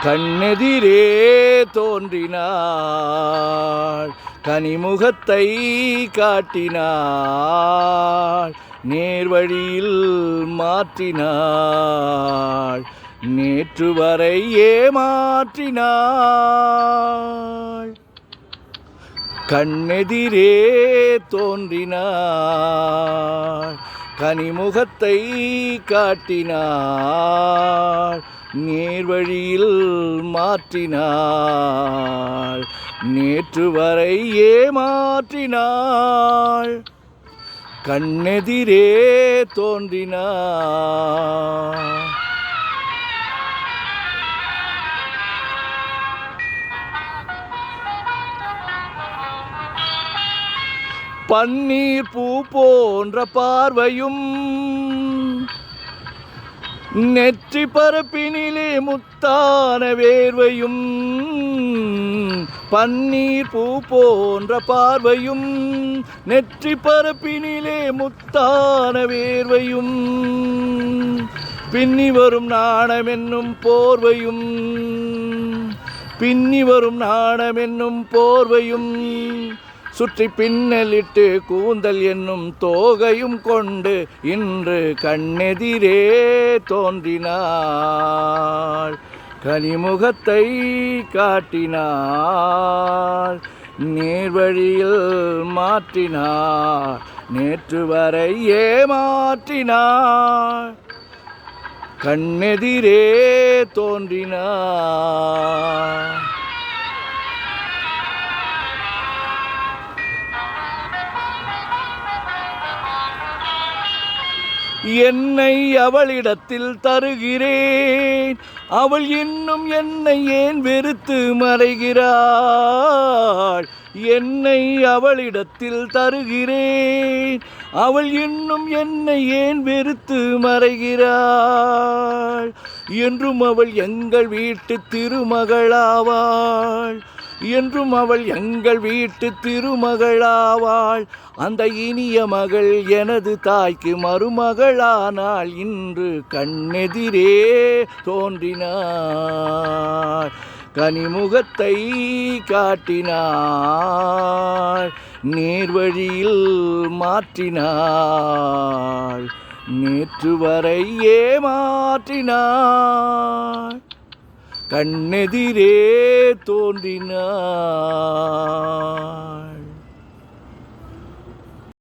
கண்ணெதிரே தோன்றினாள், கனிமுகத்தை காட்டினாள், நேர்வழியில் மாற்றினாள், நேற்று வரை ஏமாற்றினாள். கண்ணெதிரே தோன்றினாள், கனிமுகத்தை காட்டினாள், நேர்வழியில் மாற்றினாள், நேற்று வரை ஏமாற்றினாள். கண்ணெதிரே தோன்றினாள். பன்னீர் பூ போன்ற பார்வையும், நெற்றி பரப்பினிலே முத்தான வேர்வையும். பன்னீர் பூ போன்ற பார்வையும், நெற்றி பரப்பினிலே முத்தான வேர்வையும். பின்னி வரும் நாணம் என்னும் போர்வையும், பின்னி வரும் நாணம் என்னும் போர்வையும். சுற்றி பின்னலிட்டு கூந்தல் என்னும் தோகையும் கொண்டு இன்று கண்ணெதிரே தோன்றினாள், கனிமுகத்தை காட்டினாள், நேர்வழியில் மாற்றினாள், நேற்று வரை ஏமாற்றினாள். கண்ணெதிரே தோன்றினாள். என்னை அவளிடத்தில் தருகிறேன், அவள் இன்னும் என்னை ஏன் வெறுத்து மறைகிறாள். என்னை அவளிடத்தில் தருகிறேன், அவள் இன்னும் என்னை ஏன் வெறுத்து மறைகிறாள். என்றும் அவள் எங்கள் வீட்டு திருமகளாவாள், என்றும் அவள் எங்கள் வீட்டு திருமகளாவாள். அந்த இனிய மகள் எனது தாய்க்கு மருமகளானாள், இன்று கண்ணெதிரே தோன்றினாள், கனிமுகத்தை காட்டினாள், நேர்வழியில் மாற்றினாள், நேற்று வரை ஏமாற்றினாள். கண்ணெதிரே தோன்றினாள்.